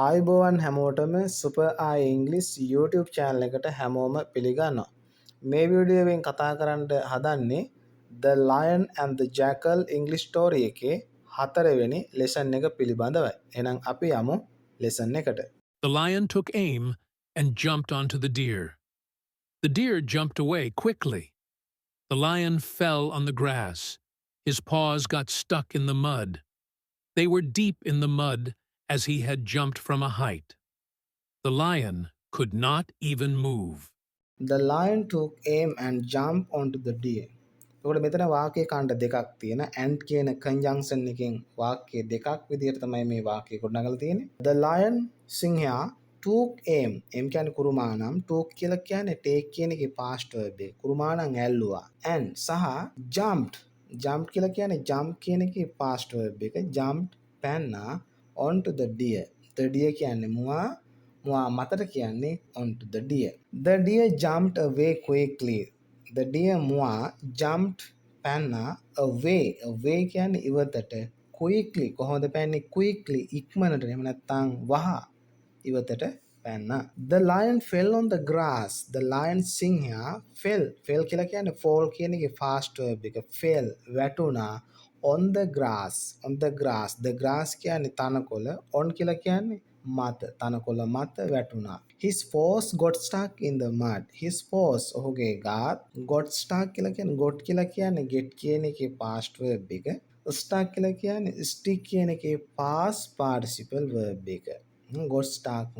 ආයුබෝවන් හැමෝටම සුපර් ආයි ඉංග්ලිෂ් YouTube channel එකට හැමෝම පිළිගන්නවා. මේ වීඩියෝවෙන් කතා කරන්න හදන්නේ The Lion and the Jackal English story එකේ 4 වෙනි lesson එක පිළිබඳවයි. එහෙනම් අපි යමු lesson එකට. The lion took aim and jumped onto the deer. The deer jumped away quickly. The lion fell on the grass. His paws got stuck in the mud. They were deep in the mud as he had jumped from a height. The lion could not even move. The lion took aim and jumped onto the deer. එතකොට මෙතන වාක්‍ය කාණ්ඩ දෙකක් තියෙන and කියන conjunction එකෙන් වාක්‍ය දෙකක් විදිහට තමයි මේ වාක්‍ය ගොඩනගලා තියෙන්නේ. The lion සිංහයා took aim කියන්නේ කුරුමානම් took කියලා කියන්නේ take කියන එකේ past verb එක. කුරුමානම් ඇල්ලුවා. and සහ jumped කියලා කියන්නේ jump කියන එකේ past verb එක. jumped පැන්නා onto the deer. The deer කියන්නේ මුවා මතට කියන්නේ onto the deer. The deer jumped away quickly. The deer මුවා jumped පැන්නා away කියන්නේ ඉවතට quickly කොහොමද පැන්නේ quickly ඉක්මනට එහෙම නැත්නම් වහ ඉවතට පැන්නා. The lion fell on the grass. The lion සිංහයා fell කියලා කියන්නේ fall කියන එකේ fast verb එක fell වැටුණා on the grass. The grass කියන්නේ තනකොළ on කියලා කියන්නේ මත තනකොළ මත වැටුණා. His paws got stuck in the mud. His paws ඔහුගේ ගාත් got stuck කියලා කියන්නේ get කියන එකේ past verb එක. stuck කියලා කියන්නේ stick කියන එකේ past participle verb එක. got stuck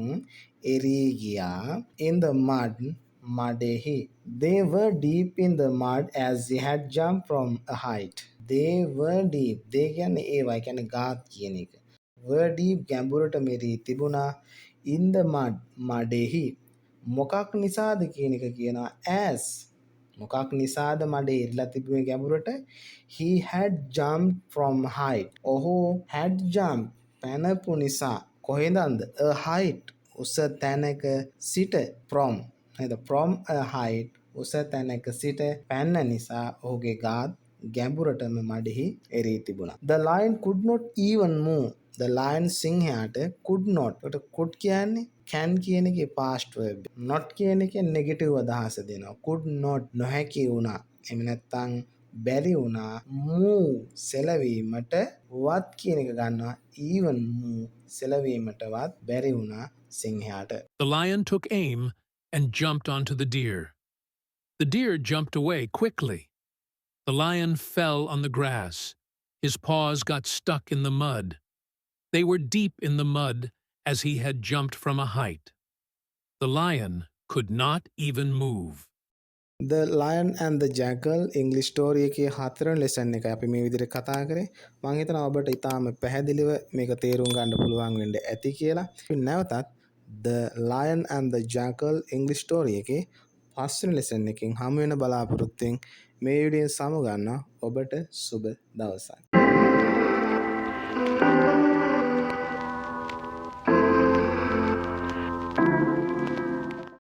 එරී ගියා in the mud මඩෙහි. They were deep in the mud as they had jumped from a height. They were deep. they කියන්නේ ඒවා කියන්නේ ගාත් කියන එක. were deep ගැඹුරට මෙරී තිබුණා in the mud මඩෙහි. මොකක් නිසාද කියන එක කියනවා as මොකක් නිසාද මඩේ ඉරලා තිබුණේ ගැඹුරට he had jumped from height. ඔහු had jumped පැනපු නිසා කොහෙන්ද a height උස තැනක සිට from නේද from a height උස තැනක සිට පැන්න නිසා ඔහුගේ ගාත් ගැඹුරටම මඩෙහි එරී තිබුණා. The lion could not even move. The lion සිංහයාට could not. ඒකට could කියන්නේ can කියන එකේ past verb. not කියන එකේ negative අදහස දෙනවා. could not නොහැකි වුණා. එහෙම නැත්නම් බැරි වුණා move සෙලවීමට වත් කියන එක ගන්නවා even move සෙලවීමටවත් බැරි වුණා සිංහයාට. The lion took aim and jumped onto the deer. The deer jumped away quickly. The lion fell on the grass. His paws got stuck in the mud. They were deep in the mud as he had jumped from a height. The lion could not even move. The Lion and the Jackal English story එකේ 4 වෙනි lesson එක අපි මේ විදිහට කතා කරේ. මම හිතනවා ඔබට ඉතාම පැහැදිලිව මේක තේරුම් ගන්න පුළුවන් වෙන්න ඇති කියලා. නැවතත් The Lion and the Jackal English story එකේ 5 වෙනි lesson එකකින් හමු වෙන බලාපොරොත්තුෙන් මේ වීඩියෝ සමු ගන්නවා. ඔබට සුබ දවසක්.